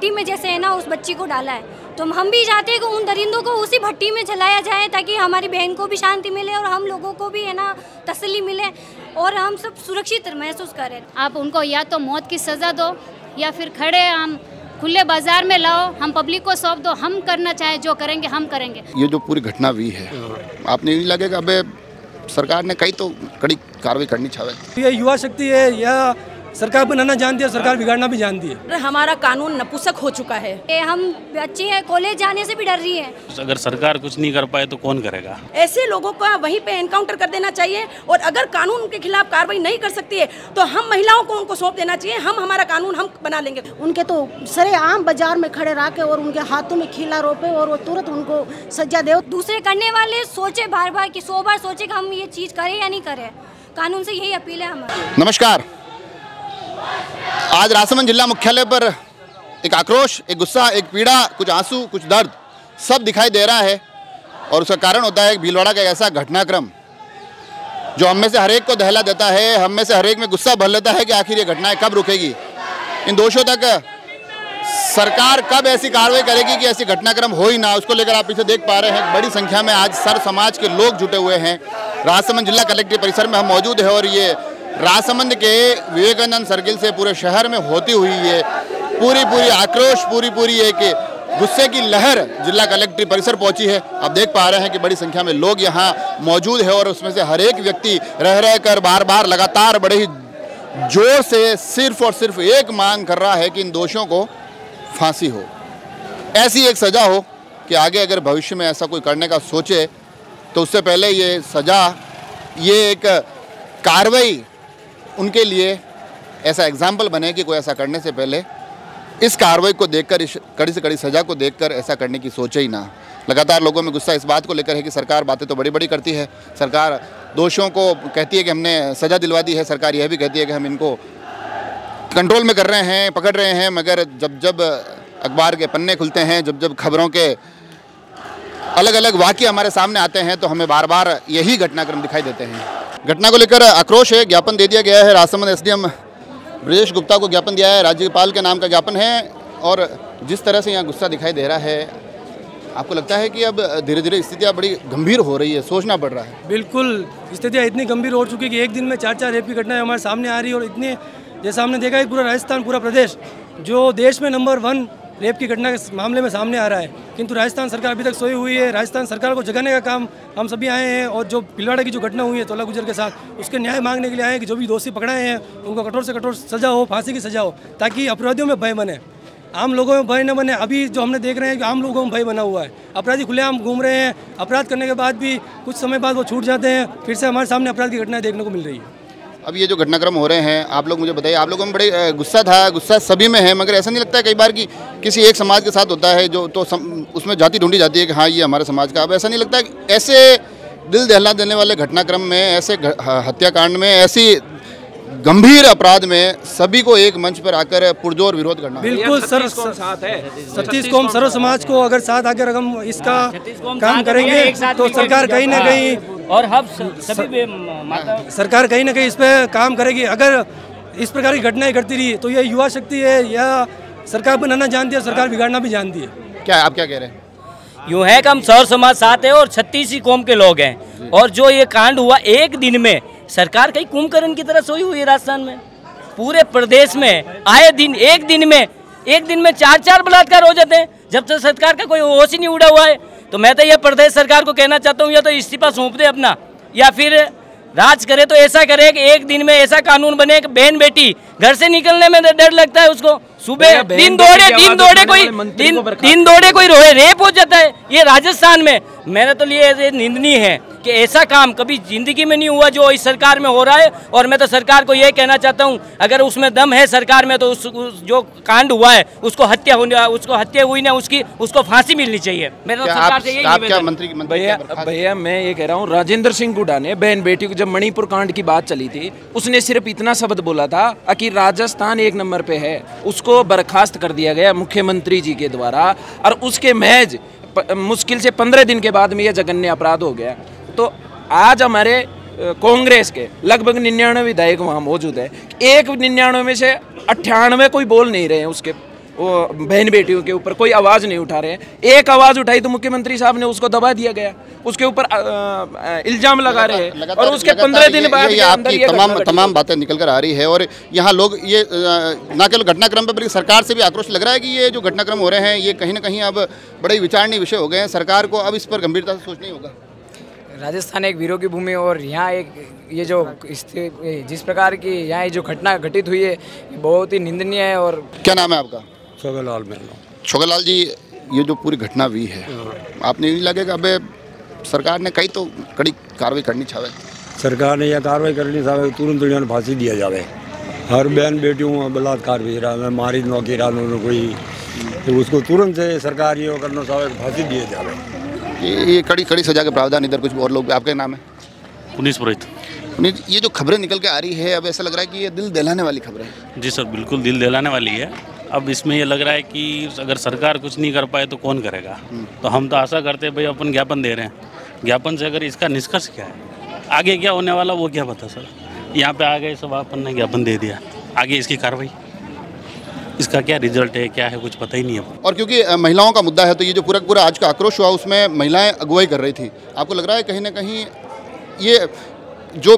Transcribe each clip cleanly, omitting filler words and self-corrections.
भट्टी में जैसे है ना उस बच्ची को डाला है, तो हम भी चाहते हैं कि उन दरिंदों को उसी भट्टी में जलाया जाए ताकि हमारी बहन को भी शांति मिले और हम लोगों को भी है ना तसल्ली मिले और हम सब सुरक्षित महसूस करें। आप उनको या तो मौत की सज़ा दो या फिर खड़े हम खुले बाजार में लाओ, हम पब्लिक को सौंप दो, हम करना चाहे जो करेंगे हम करेंगे। ये जो पूरी घटना हुई है, आपने नहीं लगेगा अबे सरकार ने कई तो कड़ी कार्रवाई करनी चाहिए। ये युवा शक्ति है या सरकार बनाना जानती है, सरकार बिगाड़ना भी जानती है। हमारा कानून नपुंसक हो चुका है। हम बच्ची है कॉलेज जाने से भी डर रही है। अगर सरकार कुछ नहीं कर पाए तो कौन करेगा? ऐसे लोगों का वहीं पे एनकाउंटर कर देना चाहिए और अगर कानून के खिलाफ कार्रवाई नहीं कर सकती है तो हम महिलाओं को उनको सौंप देना चाहिए। हम हमारा कानून हम बना लेंगे। उनके तो सरेआम बाजार में खड़े रह के और उनके हाथों में खीला रोपे और वो तुरंत उनको सजा दे। दूसरे करने वाले सोचे बार बार कि 100 बार सोचे कि हम ये चीज़ करें या नहीं करें। कानून से यही अपील है हमारी। नमस्कार। आज राजसमंद जिला मुख्यालय पर एक आक्रोश, एक गुस्सा, एक पीड़ा, कुछ आंसू, कुछ दर्द सब दिखाई दे रहा है और उसका कारण होता है भीलवाड़ा का एक ऐसा घटनाक्रम जो हम में से हर एक को दहला देता है, हम में से हर एक में गुस्सा भर लेता है कि आखिर ये घटनाएं कब रुकेगी, इन दोषियों तक सरकार कब ऐसी कार्रवाई करेगी कि ऐसी घटनाक्रम हो ही ना। उसको लेकर आप पीछे देख पा रहे हैं बड़ी संख्या में आज सर्व समाज के लोग जुटे हुए हैं। राजसमंद जिला कलेक्ट्रेट परिसर में हम मौजूद है और ये राजसमंद के विवेकानंद सर्किल से पूरे शहर में होती हुई ये पूरी आक्रोश, पूरी एक गुस्से की लहर जिला कलेक्ट्रेट परिसर पहुंची है। आप देख पा रहे हैं कि बड़ी संख्या में लोग यहाँ मौजूद है और उसमें से हर एक व्यक्ति रह कर बार लगातार बड़े ही जोर से सिर्फ और सिर्फ एक मांग कर रहा है कि इन दोषियों को फांसी हो, ऐसी एक सज़ा हो कि आगे अगर भविष्य में ऐसा कोई करने का सोचे तो उससे पहले ये सज़ा, ये एक कार्रवाई उनके लिए ऐसा एग्जाम्पल बने कि कोई ऐसा करने से पहले इस कार्रवाई को देखकर, इस कड़ी से कड़ी सज़ा को देखकर ऐसा करने की सोचे ही ना। लगातार लोगों में गुस्सा इस बात को लेकर है कि सरकार बातें तो बड़ी करती है, सरकार दोषियों को कहती है कि हमने सज़ा दिलवा दी है, सरकार यह भी कहती है कि हम इनको कंट्रोल में कर रहे हैं, पकड़ रहे हैं, मगर जब अखबार के पन्ने खुलते हैं, जब खबरों के अलग अलग वाक़ये हमारे सामने आते हैं तो हमें बार यही घटनाक्रम दिखाई देते हैं। घटना को लेकर आक्रोश है, ज्ञापन दे दिया गया है। राजसमंद एसडीएम ब्रजेश गुप्ता को ज्ञापन दिया है, राज्यपाल के नाम का ज्ञापन है और जिस तरह से यहाँ गुस्सा दिखाई दे रहा है, आपको लगता है कि अब धीरे धीरे स्थितियाँ बड़ी गंभीर हो रही है, सोचना पड़ रहा है? बिल्कुल, स्थितियाँ इतनी गंभीर हो चुकी है कि एक दिन में 4 रेप की घटनाएं हमारे सामने आ रही है और इतने जैसा हमने देखा है पूरा राजस्थान, पूरा प्रदेश जो देश में नंबर 1 रेप की घटना के मामले में सामने आ रहा है, किंतु राजस्थान सरकार अभी तक सोई हुई है। राजस्थान सरकार को जगाने का काम हम सभी आए हैं और जो भीलवाड़ा की जो घटना हुई है तोला गुजर के साथ, उसके न्याय मांगने के लिए आए हैं कि जो भी दोषी पकड़ाए हैं उनको कठोर से कठोर सजा हो, फांसी की सजा हो, ताकि अपराधियों में भय बने, आम लोगों में भय न बने। अभी जो हमने देख रहे हैं कि आम लोगों में भय बना हुआ है, अपराधी खुलेआम घूम रहे हैं, अपराध करने के बाद भी कुछ समय बाद वो छूट जाते हैं, फिर से हमारे सामने अपराध की घटनाएं देखने को मिल रही है। अब ये जो घटनाक्रम हो रहे हैं, आप लोग मुझे बताइए, आप लोगों में बड़े गुस्सा था, गुस्सा सभी में है, मगर ऐसा नहीं लगता है कई बार कि किसी एक समाज के साथ होता है जो तो उसमें जाति ढूंढी जाती है कि हाँ ये हमारे समाज का। अब ऐसा नहीं लगता है कि ऐसे दिल दहला देने वाले घटनाक्रम में, ऐसे हत्याकांड में, ऐसी गंभीर अपराध में सभी को एक मंच पर आकर पुरजोर विरोध करना? बिल्कुल सर, 36 कौम सर्व समाज को अगर साथ आकर हम इसका काम करेंगे तो सरकार कहीं ना कहीं और हम सभी सरकार कहीं ना कहीं इस पर काम करेगी। अगर इस प्रकार की घटनाएं करती रही तो ये युवा शक्ति है या सरकार बनाना जानती है, सरकार बिगाड़ना भी जानती है। क्या आप क्या कह रहे हैं? यूँ है कि हम सर्व समाज साथ है और 36 कौम के लोग हैं और जो ये कांड हुआ एक दिन में, सरकार कहीं कुंभकर्ण की तरह सोई हुई है राजस्थान में। पूरे प्रदेश में आए दिन एक दिन में 4 बलात्कार हो जाते हैं, जब तक सरकार का कोई होश ही नहीं उड़ा हुआ है। तो मैं तो ये प्रदेश सरकार को कहना चाहता हूँ या तो इस्तीफा सौंप दे अपना, या फिर राज करे तो ऐसा करे कि एक दिन में ऐसा कानून बने कि बहन बेटी घर से निकलने में डर लगता है उसको, सुबह दिन दौड़े कोई रोए रेप हो जाता है। ये राजस्थान में मैंने तो लिए निंदनीय है कि ऐसा काम कभी जिंदगी में नहीं हुआ जो इस सरकार में हो रहा है। और मैं तो सरकार को ये कहना चाहता हूँ, अगर उसमें दम है सरकार में तो उस जो कांड हुआ है उसको हत्या हुई ना, उसको फांसी मिलनी चाहिए। मेरा तो सरकार से यही निवेदन। भैया मैं ये कह रहा हूँ, राजेंद्र सिंह गुडा ने बहन बेटी को, जब मणिपुर कांड की बात चली थी, उसने सिर्फ इतना शब्द बोला था कि राजस्थान 1 नंबर पे है, उसको बर्खास्त कर दिया गया मुख्यमंत्री जी के द्वारा और उसके महज मुश्किल से 15 दिन के बाद में यह जघन्य अपराध हो गया। तो आज हमारे कांग्रेस के लगभग 99 विधायक वहाँ मौजूद है, 99 में से 98 कोई बोल नहीं रहे हैं उसके वो बहन बेटियों के ऊपर कोई आवाज़ नहीं उठा रहे हैं। एक आवाज़ उठाई तो मुख्यमंत्री साहब ने उसको दबा दिया गया, उसके ऊपर इल्जाम लगा रहे हैं और उसके 15 दिन बाद आपकी तमाम बातें निकल कर आ रही है। और यहाँ लोग ये न केवल घटनाक्रम पर बल्कि सरकार से भी आक्रोश लग रहा है कि ये जो घटनाक्रम हो रहे हैं ये कहीं ना कहीं अब बड़े विचारणीय विषय हो गए हैं। सरकार को अब इस पर गंभीरता से सोचना ही होगा। राजस्थान एक वीरों की भूमि और यहाँ एक ये जो जिस प्रकार की यहाँ जो घटना घटित हुई है बहुत ही निंदनीय है। और क्या नाम है आपका? छोगलाल मेरा नाम। छोगलाल जी, ये जो पूरी घटना हुई है आपने नहीं लगेगा अबे सरकार ने कई तो कड़ी कार्रवाई करनी चाहे? सरकार ने यह कार्रवाई करनी चाहे तुरंत उन्हें फांसी दिया जाए। हर बहन बेटियों बलात्कार भी रहा है, मारी नौकी रहा कोई, तो उसको तुरंत से सरकार ये करना चाहे फांसी दिए जाए। ये कड़ी सजा के प्रावधान इधर कुछ और लोग। आपका नाम है? पुनीत पुरोहित। पुनीत, ये जो खबरें निकल के आ रही है अब ऐसा लग रहा है कि ये दिल दहलाने वाली खबरें हैं। जी सर, बिल्कुल दिल दहलाने वाली है। अब इसमें ये लग रहा है कि अगर सरकार कुछ नहीं कर पाए तो कौन करेगा। तो हम तो आशा करते हैं भाई अपन ज्ञापन दे रहे हैं, ज्ञापन से अगर इसका निष्कर्ष क्या है, आगे क्या होने वाला वो क्या पता सर। यहाँ पे आ गए सब, अपन ने ज्ञापन दे दिया, आगे इसकी कार्रवाई, इसका क्या रिजल्ट है क्या है कुछ पता ही नहीं है। और क्योंकि महिलाओं का मुद्दा है तो ये जो पूरा आज का आक्रोश हुआ उसमें महिलाएं अगुवाई कर रही थी। आपको लग रहा है कहीं ना कहीं ये जो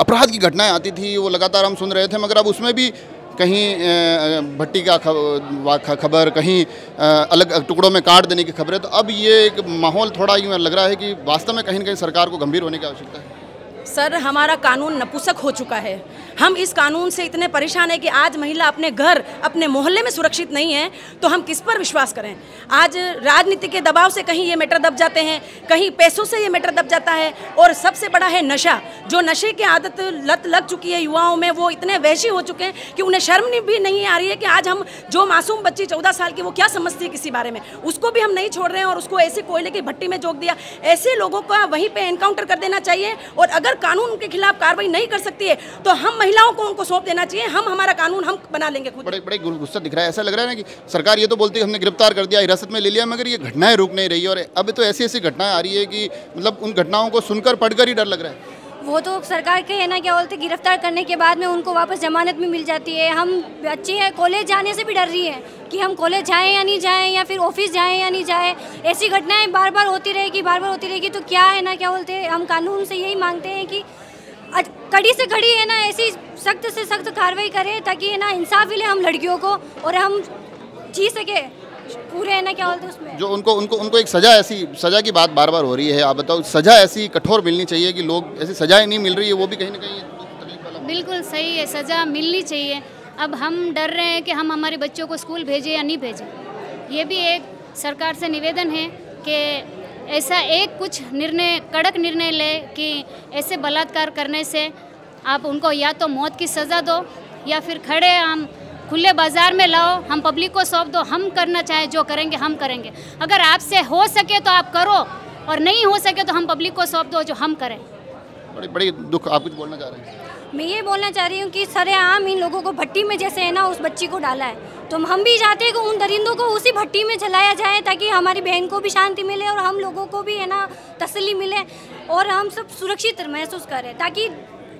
अपराध की घटनाएं आती थी वो लगातार हम सुन रहे थे, मगर अब उसमें भी कहीं भट्टी का खबर, कहीं अलग टुकड़ों में काट देने की खबरें, तो अब ये एक माहौल थोड़ा यूँ लग रहा है कि वास्तव में कहीं ना कहीं सरकार को गंभीर होने की आवश्यकता है। सर, हमारा कानून नपुंसक हो चुका है। हम इस कानून से इतने परेशान हैं कि आज महिला अपने घर, अपने मोहल्ले में सुरक्षित नहीं है, तो हम किस पर विश्वास करें। आज राजनीति के दबाव से कहीं ये मैटर दब जाते हैं, कहीं पैसों से ये मैटर दब जाता है, और सबसे बड़ा है नशा। जो नशे की आदत लत लग चुकी है युवाओं में, वो इतने वैशी हो चुके हैं कि उन्हें शर्म भी नहीं आ रही है कि आज हम जो मासूम बच्ची 14 साल की वो क्या समझती है किसी बारे में, उसको भी हम नहीं छोड़ रहे हैं और उसको ऐसे कोयले की भट्टी में झोंक दिया। ऐसे लोगों का वहीं पर एनकाउंटर कर देना चाहिए, और अगर कानून उनके खिलाफ कार्रवाई नहीं कर सकती है तो हम महिलाओं को उनको सौंप देना चाहिए। हम हमारा कानून हम बना लेंगे खुद। बड़े गुस्सा दिख रहा है। ऐसा लग रहा है ना कि सरकार ये तो बोलती है हमने गिरफ्तार कर दिया, हिरासत में ले लिया, मगर ये घटनाएं रुक नहीं रही। और अब तो ऐसी घटनाएं आ रही है कि मतलब उन घटनाओं को सुनकर पढ़कर ही डर लग रहा है। वो तो सरकार के है ना, क्या बोलते, गिरफ्तार करने के बाद में उनको वापस जमानत में मिल जाती है। हम बच्चे हैं, कॉलेज जाने से भी डर रही है कि हम कॉलेज जाएं या नहीं जाएं, या फिर ऑफिस जाएं या नहीं जाएं। ऐसी घटनाएं बार बार होती रहेगी तो क्या है ना, क्या बोलते, हम कानून से यही मांगते हैं कि कड़ी से कड़ी है ना, ऐसी सख्त से सख्त कार्रवाई करें ताकि है ना इंसाफ मिले हम लड़कियों को और हम जी सके पूरे है ना, क्या बोलते उसमें जो उनको एक सजा, ऐसी सजा की बात बार बार हो रही है। आप बताओ, सजा ऐसी कठोर मिलनी चाहिए कि लोग ऐसी सजाएं नहीं मिल रही है, वो भी कहीं ना कहीं तकलीफ वाला। बिल्कुल सही है, सज़ा मिलनी चाहिए। अब हम डर रहे हैं कि हम हमारे बच्चों को स्कूल भेजें या नहीं भेजें। ये भी एक सरकार से निवेदन है कि ऐसा एक कुछ निर्णय, कड़क निर्णय ले कि ऐसे बलात्कार करने से आप उनको या तो मौत की सज़ा दो या फिर खड़े हम खुले बाज़ार में लाओ, हम पब्लिक को सौंप दो। हम करना चाहे जो करेंगे हम करेंगे। अगर आपसे हो सके तो आप करो और नहीं हो सके तो हम पब्लिक को सौंप दो जो हम करें। बड़ी दुख। आप कुछ बोलना चाह रहे हैं? मैं ये बोलना चाह रही हूँ कि सरेआम इन लोगों को भट्टी में जैसे है ना उस बच्ची को डाला है, तो हम भी चाहते हैं कि उन दरिंदों को उसी भट्टी में जलाया जाए ताकि हमारी बहन को भी शांति मिले और हम लोगों को भी है ना तसल्ली मिले और हम सब सुरक्षित महसूस करें, ताकि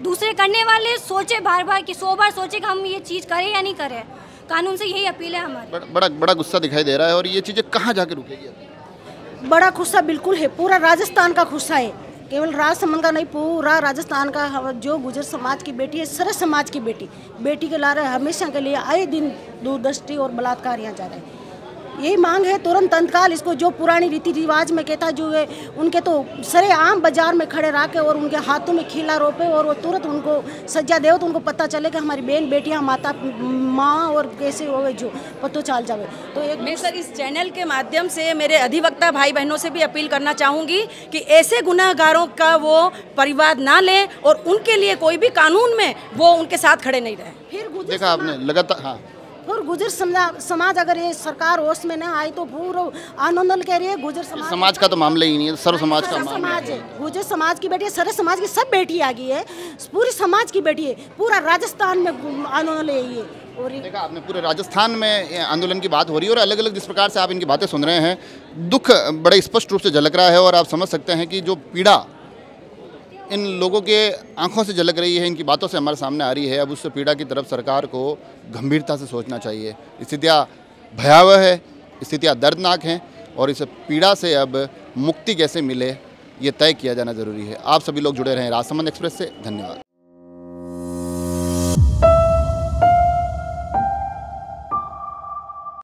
दूसरे करने वाले सोचे बार बार कि 100 बार सोचे कि हम ये चीज़ करें या नहीं करें। कानून से यही अपील है हमारी। बड़ा गुस्सा दिखाई दे रहा है। और ये चीज़ें कहाँ जाके रुकेगी? बड़ा गुस्सा बिल्कुल है, पूरा राजस्थान का गुस्सा है, केवल राजसमंद का नहीं, पूरा राजस्थान का। जो गुजर समाज की बेटी है, सरस समाज की बेटी के ला रहे हमेशा के लिए आए दिन दूरदृष्टि और बलात्कार यहाँ जा रहे हैं। यही मांग है तुरंत तत्काल इसको, जो पुरानी रीति रिवाज में कहता जो है उनके तो सरेआम बाजार में खड़े रह के और उनके हाथों में खीला रोपे और वो तुरंत उनको सजा दे तो उनको पता चले कि हमारी बहन बेटियां माँ और कैसे हो गए जो पतो चाल जावे। तो एक मैं सर इस चैनल के माध्यम से मेरे अधिवक्ता भाई बहनों से भी अपील करना चाहूँगी कि ऐसे गुनाहगारों का वो परिवार ना लें और उनके लिए कोई भी कानून में वो उनके साथ खड़े नहीं रहे। फिर देखा आपने लगातार। हाँ, और गुजर समाज अगर ये सरकार होश में ना आई तो पूरा आंदोलन कह रही है। गुजर समाज का तो मामला ही नहीं है, सर्व समाज का मामला है। गुजर समाज की बेटी है, सरस समाज की सब बेटी आ गई है, पूरी समाज की बेटी है, पूरा राजस्थान में आंदोलन है ये। और देखा आपने, पूरे राजस्थान में आंदोलन की बात हो रही है और अलग अलग जिस प्रकार से आप इनकी बातें सुन रहे हैं, दुख बड़े स्पष्ट रूप से झलक रहा है। और आप समझ सकते हैं कि जो पीड़ा इन लोगों के आंखों से झलक रही है, इनकी बातों से हमारे सामने आ रही है, अब उस पीड़ा की तरफ सरकार को गंभीरता से सोचना चाहिए। स्थितियाँ भयावह है, स्थितियाँ दर्दनाक हैं और इस पीड़ा से अब मुक्ति कैसे मिले ये तय किया जाना ज़रूरी है। आप सभी लोग जुड़े रहें राजसमंद एक्सप्रेस से। धन्यवाद।